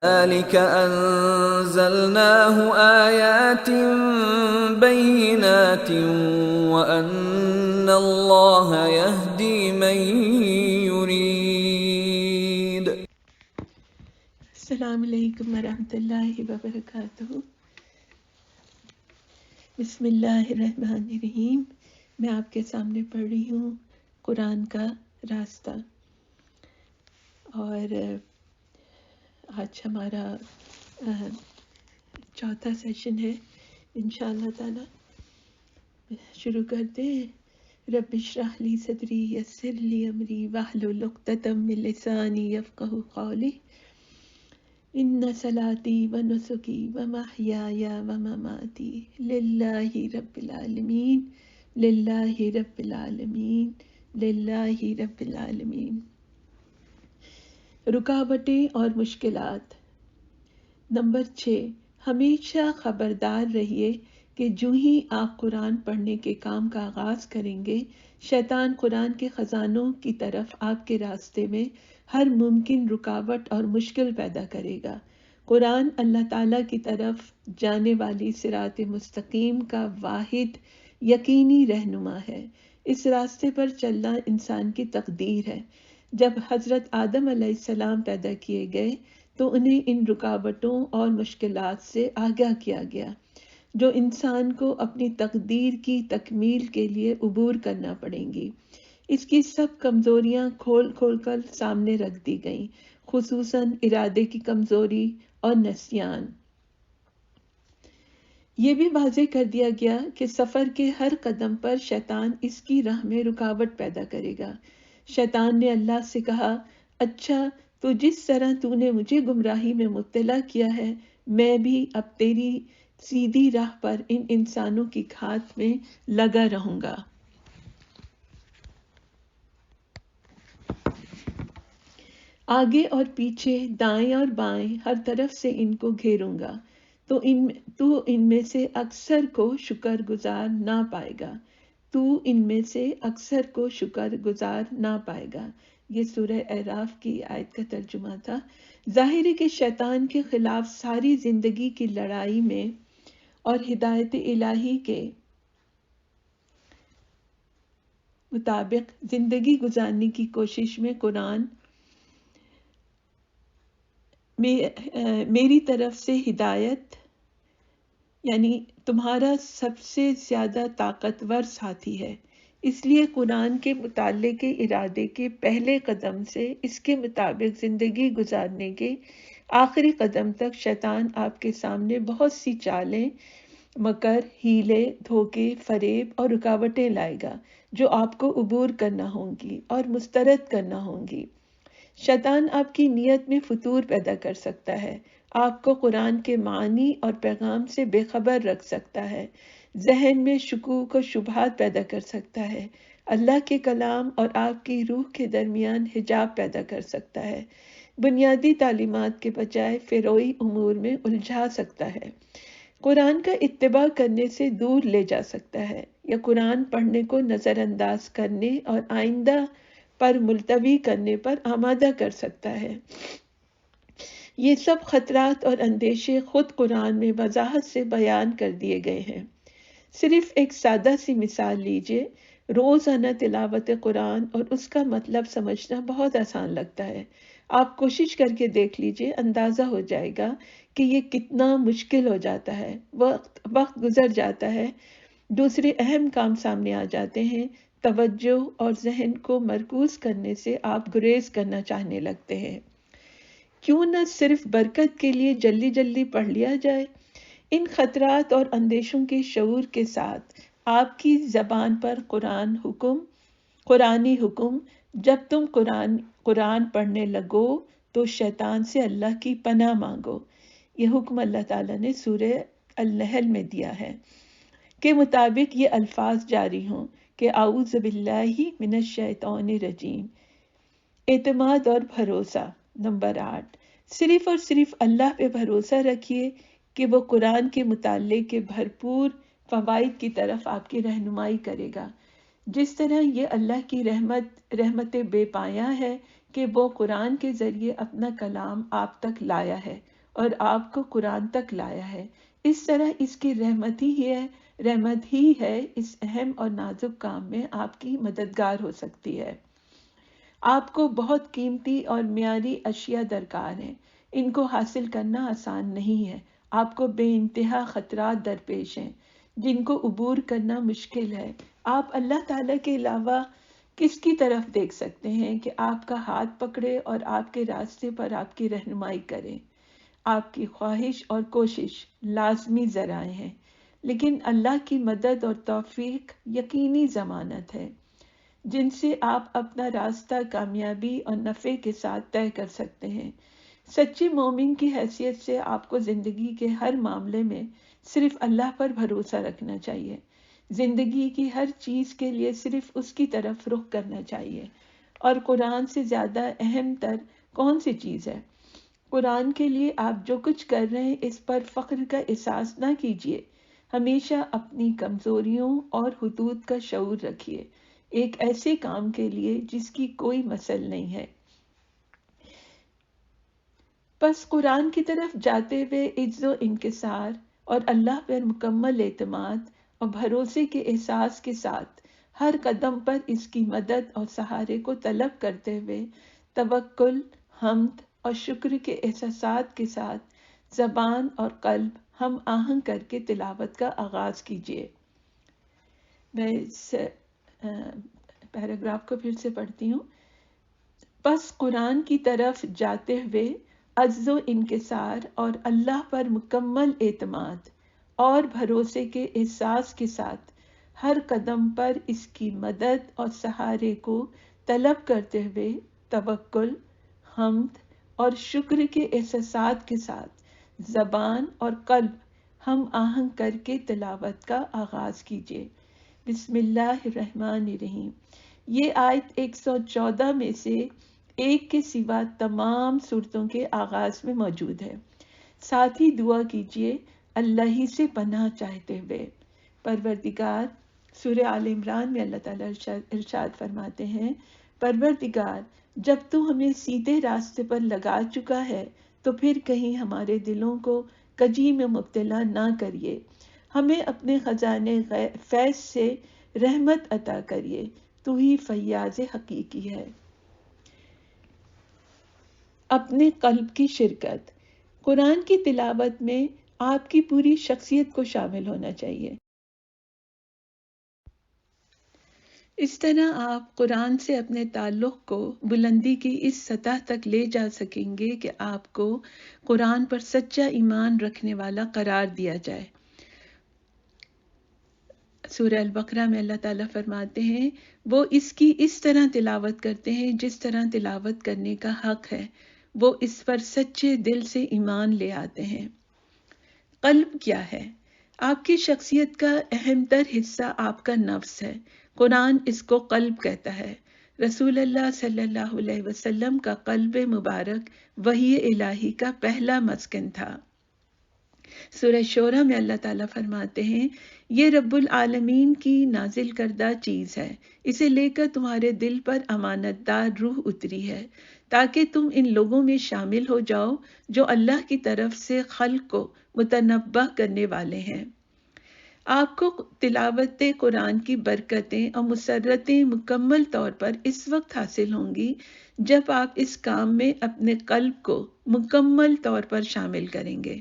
ذلك أنزلناه آيات بينات وأن الله يهدي من يريد. السلام علیکم ورحمۃ اللہ وبرکاتہ۔ بسم اللہ الرحمن الرحیم۔ میں آپ کے سامنے پڑھ رہی ہوں قرآن کا راستہ، اور آج ہمارا چوتھا سیشن ہے انشاءاللہ تعالی۔ شروع کرتے ہیں۔ رب اشرح لی صدری یسر لی امری واحلل عقدۃ من لسانی یفقہوا قولی۔ ان صلاتی و نسکی و محیای و مماتی للہ رب العالمین للہ رب العالمین للہ رب العالمین۔ رکاوٹیں اور مشکلات۔ نمبر 6، ہمیشہ خبردار رہیے کہ جو ہی آپ قرآن پڑھنے کے کام کا آغاز کریں گے، شیطان قرآن کے خزانوں کی طرف آپ کے راستے میں ہر ممکن رکاوٹ اور مشکل پیدا کرے گا۔ قرآن اللہ تعالیٰ کی طرف جانے والی صراط مستقیم کا واحد یقینی رہنما ہے۔ اس راستے پر چلنا انسان کی تقدیر ہے۔ جب حضرت آدم علیہ السلام پیدا کیے گئے تو انہیں ان رکاوٹوں اور مشکلات سے آگاہ کیا گیا جو انسان کو اپنی تقدیر کی تکمیل کے لیے عبور کرنا پڑیں گی۔ اس کی سب کمزوریاں کھول کھول کر سامنے رکھ دی گئیں، خصوصاً ارادے کی کمزوری اور نسیان۔ یہ بھی واضح کر دیا گیا کہ سفر کے ہر قدم پر شیطان اس کی راہ میں رکاوٹ پیدا کرے گا۔ شیطان نے اللہ سے کہا، اچھا تو جس طرح تو نے مجھے گمراہی میں مبتلا کیا ہے، میں بھی اب تیری سیدھی راہ پر ان انسانوں کی گھات میں لگا رہوں گا۔ آگے اور پیچھے، دائیں اور بائیں، ہر طرف سے ان کو گھیروں گا، تو ان میں سے اکثر کو شکر گزار نہ پائے گا۔ تو ان میں سے اکثر کو شکر گزار نہ پائے گا۔ یہ سورہ اعراف کی آیت کا ترجمہ تھا۔ ظاہر ہے کہ شیطان کے خلاف ساری زندگی کی لڑائی میں اور ہدایت الہی کے مطابق زندگی گزارنے کی کوشش میں قرآن میری طرف سے ہدایت، یعنی تمہارا سب سے زیادہ طاقتور ساتھی ہے۔ اس لیے قرآن کے مطالعے کے ارادے کے پہلے قدم سے اس کے مطابق زندگی گزارنے کے آخری قدم تک شیطان آپ کے سامنے بہت سی چالیں، مکر، ہیلے، دھوکے، فریب اور رکاوٹیں لائے گا جو آپ کو عبور کرنا ہوں گی اور مسترد کرنا ہوں گی۔ شیطان آپ کی نیت میں فتور پیدا کر سکتا ہے، آپ کو قرآن کے معنی اور پیغام سے بے خبر رکھ سکتا ہے، ذہن میں شکوک و شبہات پیدا کر سکتا ہے، اللہ کے کلام اور آپ کی روح کے درمیان حجاب پیدا کر سکتا ہے، بنیادی تعلیمات کے بجائے فروعی امور میں الجھا سکتا ہے، قرآن کا اتباع کرنے سے دور لے جا سکتا ہے، یا قرآن پڑھنے کو نظر انداز کرنے اور آئندہ پر ملتوی کرنے پر آمادہ کر سکتا ہے۔ یہ سب خطرات اور اندیشے خود قرآن میں وضاحت سے بیان کر دیے گئے ہیں۔ صرف ایک سادہ سی مثال لیجئے۔ روزانہ تلاوت قرآن اور اس کا مطلب سمجھنا بہت آسان لگتا ہے۔ آپ کوشش کر کے دیکھ لیجئے، اندازہ ہو جائے گا کہ یہ کتنا مشکل ہو جاتا ہے۔ وقت گزر جاتا ہے، دوسرے اہم کام سامنے آ جاتے ہیں، توجہ اور ذہن کو مرکوز کرنے سے آپ گریز کرنا چاہنے لگتے ہیں۔ کیوں نہ صرف برکت کے لیے جلدی جلدی پڑھ لیا جائے؟ ان خطرات اور اندیشوں کے شعور کے ساتھ آپ کی زبان پر قرآنی حکم، جب تم قرآن پڑھنے لگو تو شیطان سے اللہ کی پناہ مانگو، یہ حکم اللہ تعالیٰ نے سورہ النحل میں دیا ہے، کے مطابق یہ الفاظ جاری ہوں کہ اعوذ باللہ من الشیطان الرجیم۔ اعتماد اور بھروسہ۔ نمبر 8، صرف اور صرف اللہ پہ بھروسہ رکھیے کہ وہ قرآن کے مطالعے کے بھرپور فوائد کی طرف آپ کی رہنمائی کرے گا، جس طرح یہ اللہ کی رحمت بے پایاں ہے کہ وہ قرآن کے ذریعے اپنا کلام آپ تک لایا ہے۔ اور آپ کو قرآن تک لایا ہے۔ اس طرح اس کی رحمت ہی ہے اس اہم اور نازک کام میں آپ کی مددگار ہو سکتی ہے۔ آپ کو بہت قیمتی اور معیاری اشیاء درکار ہیں، ان کو حاصل کرنا آسان نہیں ہے۔ آپ کو بے انتہا خطرات درپیش ہیں جن کو عبور کرنا مشکل ہے۔ آپ اللہ تعالیٰ کے علاوہ کس کی طرف دیکھ سکتے ہیں کہ آپ کا ہاتھ پکڑے اور آپ کے راستے پر آپ کی رہنمائی کرے؟ آپ کی خواہش اور کوشش لازمی ذرائع ہیں، لیکن اللہ کی مدد اور توفیق یقینی ضمانت ہے جن سے آپ اپنا راستہ کامیابی اور نفع کے ساتھ طے کر سکتے ہیں۔ سچے مومن کی حیثیت سے آپ کو زندگی کے ہر معاملے میں صرف اللہ پر بھروسہ رکھنا چاہیے۔ زندگی کی ہر چیز کے لیے صرف اس کی طرف رخ کرنا چاہیے۔ اور قرآن سے زیادہ اہم تر کون سی چیز ہے؟ قرآن کے لیے آپ جو کچھ کر رہے ہیں اس پر فخر کا احساس نہ کیجیے، ہمیشہ اپنی کمزوریوں اور حدود کا شعور رکھیے، ایک ایسے کام کے لیے جس کی کوئی مثل نہیں ہے۔ پس قرآن کی طرف جاتے ہوئے عجز و انکسار اور اللہ پر مکمل اعتماد اور بھروسے کے احساس کے ساتھ ہر قدم پر اس کی مدد اور سہارے کو طلب کرتے ہوئے توکل، حمد اور شکر کے احساسات کے ساتھ زبان اور قلب ہم آہنگ کر کے تلاوت کا آغاز کیجیے۔ میں اس پیراگراف کو پھر سے پڑھتی ہوں۔ بس قرآن کی طرف جاتے ہوئے عجز و انکسار اور اللہ پر مکمل اعتماد اور بھروسے کے احساس کے ساتھ ہر قدم پر اس کی مدد اور سہارے کو طلب کرتے ہوئے توکل، حمد اور شکر کے احساسات کے ساتھ زبان اور قلب ہم آہنگ کر کے تلاوت کا آغاز کیجیے۔ بسم اللہ الرحمن الرحیم۔ یہ آیت 114 میں سے ایک کے سوا تمام صورتوں کے آغاز میں موجود ہے۔ ساتھ ہی دعا کیجیے اللہ ہی سے پناہ چاہتے ہوئے۔ پروردگار، سورہ آل عمران میں اللہ تعالیٰ ارشاد فرماتے ہیں، پروردگار جب تو ہمیں سیدھے راستے پر لگا چکا ہے تو پھر کہیں ہمارے دلوں کو کجی میں مبتلا نہ کریے، ہمیں اپنے خزانے فیض سے رحمت عطا کریے، تو ہی فیاض حقیقی ہے۔ اپنے قلب کی شرکت۔ قرآن کی تلاوت میں آپ کی پوری شخصیت کو شامل ہونا چاہیے۔ اس طرح آپ قرآن سے اپنے تعلق کو بلندی کی اس سطح تک لے جا سکیں گے کہ آپ کو قرآن پر سچا ایمان رکھنے والا قرار دیا جائے۔ سورہ البقرہ میں اللہ تعالیٰ فرماتے ہیں، وہ اس کی اس طرح تلاوت کرتے ہیں جس طرح تلاوت کرنے کا حق ہے، وہ اس پر سچے دل سے ایمان لے آتے ہیں۔ قلب کیا ہے؟ آپ کی شخصیت کا اہم تر حصہ آپ کا نفس ہے۔ قرآن اس کو قلب کہتا ہے۔ رسول اللہ صلی اللہ علیہ وسلم کا قلب مبارک وحی الہی کا پہلا مسکن تھا۔ سورہ شورى میں اللہ تعالیٰ فرماتے ہیں، یہ رب العالمین کی نازل کردہ چیز ہے، اسے لے کر تمہارے دل پر امانت دار روح اتری ہے تاکہ تم ان لوگوں میں شامل ہو جاؤ جو اللہ کی طرف سے خلق کو متنبہ کرنے والے ہیں۔ آپ کو تلاوت قرآن کی برکتیں اور مسرتیں مکمل طور پر اس وقت حاصل ہوں گی جب آپ اس کام میں اپنے قلب کو مکمل طور پر شامل کریں گے۔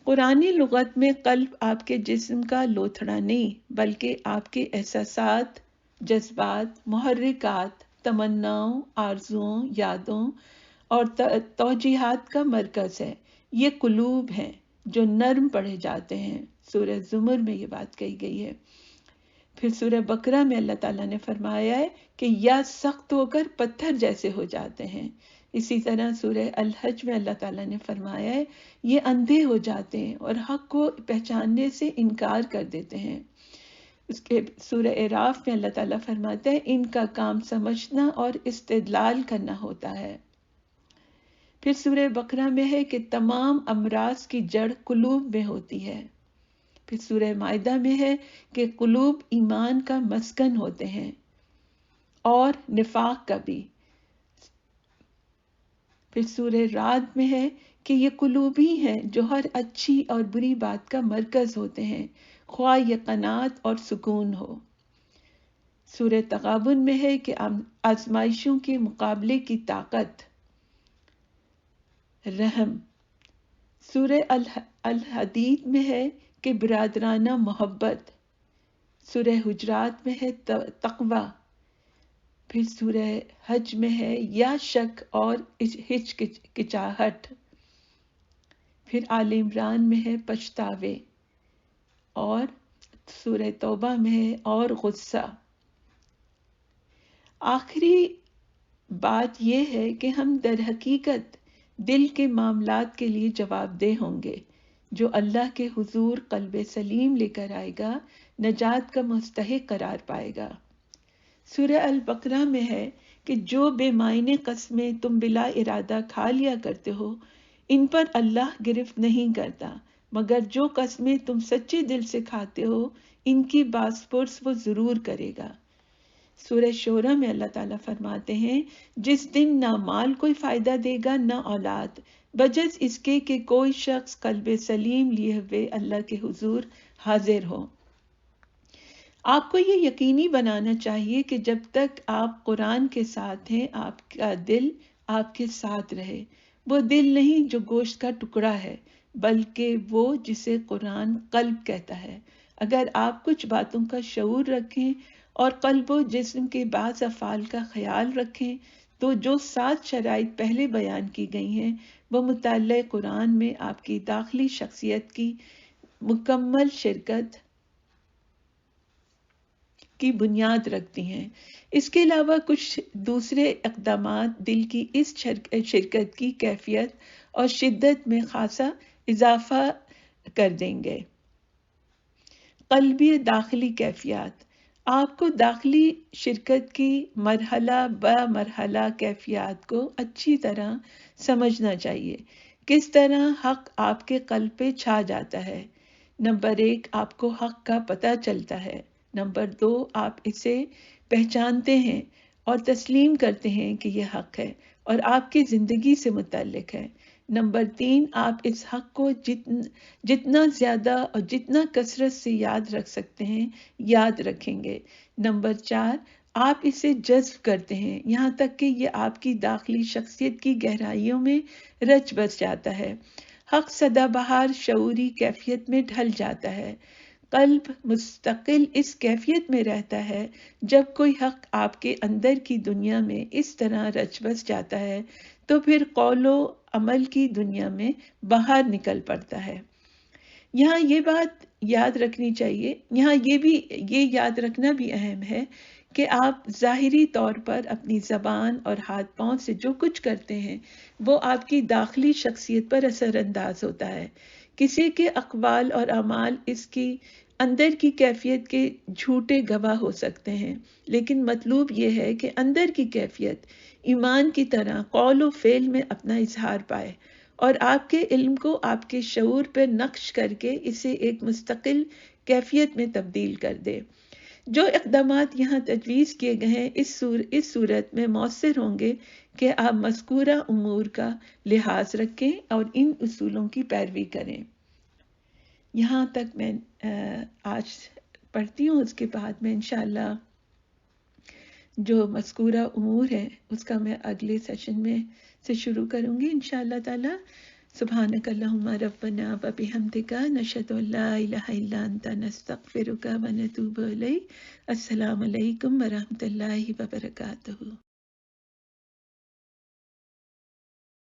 قرآنی لغت میں قلب آپ کے جسم کا لوتھڑا نہیں، بلکہ آپ کے احساسات، جذبات، محرکات، تمناؤں، آرزوؤں، یادوں اور توجیہات کا مرکز ہے۔ یہ قلوب ہیں جو نرم پڑھے جاتے ہیں۔ سورہ زمر میں یہ بات کہی گئی ہے۔ پھر سورہ بقرہ میں اللہ تعالیٰ نے فرمایا ہے کہ یا سخت ہو کر پتھر جیسے ہو جاتے ہیں۔ اسی طرح سورہ الحج میں اللہ تعالیٰ نے فرمایا ہے یہ اندھے ہو جاتے ہیں اور حق کو پہچاننے سے انکار کر دیتے ہیں۔ اس کے سورہ اعراف میں اللہ تعالیٰ فرماتا ہے ان کا کام سمجھنا اور استدلال کرنا ہوتا ہے۔ پھر سورہ بقرہ میں ہے کہ تمام امراض کی جڑ قلوب میں ہوتی ہے۔ پھر سورہ مائدہ میں ہے کہ قلوب ایمان کا مسکن ہوتے ہیں اور نفاق کا بھی۔ پھر سورہ رعد میں ہے کہ یہ قلوب ہی ہیں جو ہر اچھی اور بری بات کا مرکز ہوتے ہیں، خواہ یہ قناعت اور سکون ہو۔ سورہ تغابن میں ہے کہ آزمائشوں کے مقابلے کی طاقت، رحم۔ سورہ الحدید میں ہے کہ برادرانہ محبت۔ سورہ حجرات میں ہے تقوی۔ پھر سورہ حج میں ہے یا شک اور ہچکچاہٹ۔ پھر آل عمران میں ہے پچھتاوے، اور سورہ توبہ میں ہے اور غصہ۔ آخری بات یہ ہے کہ ہم در حقیقت دل کے معاملات کے لیے جواب دہ ہوں گے۔ جو اللہ کے حضور قلب سلیم لے کر آئے گا نجات کا مستحق قرار پائے گا۔ سورہ البقرہ میں ہے کہ جو بے معنی قسمیں تم بلا ارادہ کھا لیا کرتے ہو ان پر اللہ گرفت نہیں کرتا، مگر جو قسمیں تم سچے دل سے کھاتے ہو ان کی بازپرس وہ ضرور کرے گا۔ سورہ شورى میں اللہ تعالیٰ فرماتے ہیں جس دن نہ مال کوئی فائدہ دے گا نہ اولاد، بجز اس کے کہ کوئی شخص قلب سلیم لیے ہوئے اللہ کے حضور حاضر ہو۔ آپ کو یہ یقینی بنانا چاہیے کہ جب تک آپ قرآن کے ساتھ ہیں آپ کا دل آپ کے ساتھ رہے۔ وہ دل نہیں جو گوشت کا ٹکڑا ہے، بلکہ وہ جسے قرآن قلب کہتا ہے۔ اگر آپ کچھ باتوں کا شعور رکھیں اور قلب و جسم کے بعض افعال کا خیال رکھیں تو جو 7 شرائط پہلے بیان کی گئی ہیں وہ مطالعہ قرآن میں آپ کی داخلی شخصیت کی مکمل شرکت کی بنیاد رکھتی ہیں۔ اس کے علاوہ کچھ دوسرے اقدامات دل کی اس شرکت کی کیفیت اور شدت میں خاصا اضافہ کر دیں گے۔ قلبی داخلی کیفیات، آپ کو داخلی شرکت کی مرحلہ بہ مرحلہ کیفیات کو اچھی طرح سمجھنا چاہیے۔ کس طرح حق آپ کے قلب پہ چھا جاتا ہے۔ نمبر 1، آپ کو حق کا پتہ چلتا ہے۔ نمبر 2، آپ اسے پہچانتے ہیں اور تسلیم کرتے ہیں کہ یہ حق ہے اور آپ کی زندگی سے متعلق ہے۔ نمبر 3، آپ اس حق کو جتنا زیادہ اور جتنا کثرت سے یاد رکھ سکتے ہیں یاد رکھیں گے۔ نمبر 4، آپ اسے جذب کرتے ہیں یہاں تک کہ یہ آپ کی داخلی شخصیت کی گہرائیوں میں رچ بس جاتا ہے۔ حق سدا بہار شعوری کیفیت میں ڈھل جاتا ہے۔ قلب مستقل اس کیفیت میں رہتا ہے جب کوئی حق آپ کے اندر کی دنیا میں اس طرح رچ بس جاتا ہے تو پھر قول و عمل کی دنیا میں باہر نکل پڑتا ہے۔ یہاں یہ بات یاد رکھنی چاہیے، یہاں یہ یاد رکھنا بھی اہم ہے کہ آپ ظاہری طور پر اپنی زبان اور ہاتھ پاؤں سے جو کچھ کرتے ہیں وہ آپ کی داخلی شخصیت پر اثر انداز ہوتا ہے۔ کسی کے اقوال اور اعمال اس کی اندر کی کیفیت کے جھوٹے گواہ ہو سکتے ہیں، لیکن مطلوب یہ ہے کہ اندر کی کیفیت ایمان کی طرح قول و فعل میں اپنا اظہار پائے اور آپ کے علم کو آپ کے شعور پر نقش کر کے اسے ایک مستقل کیفیت میں تبدیل کر دے۔ جو اقدامات یہاں تجویز کیے گئے ہیں اس صورت میں مؤثر ہوں گے کہ آپ مذکورہ امور کا لحاظ رکھیں اور ان اصولوں کی پیروی کریں۔ یہاں تک میں آج پڑھتی ہوں، اس کے بعد میں انشاءاللہ جو مذکورہ امور ہیں اس کا میں اگلے سیشن میں سے شروع کروں گی انشاءاللہ تعالی۔ سبحانک اللہم ربنا وبحمدک نشہد ان لا الہ الا انت نستغفرک ونتوب الیک۔ السلام علیکم ورحمۃ اللہ وبرکاتہ۔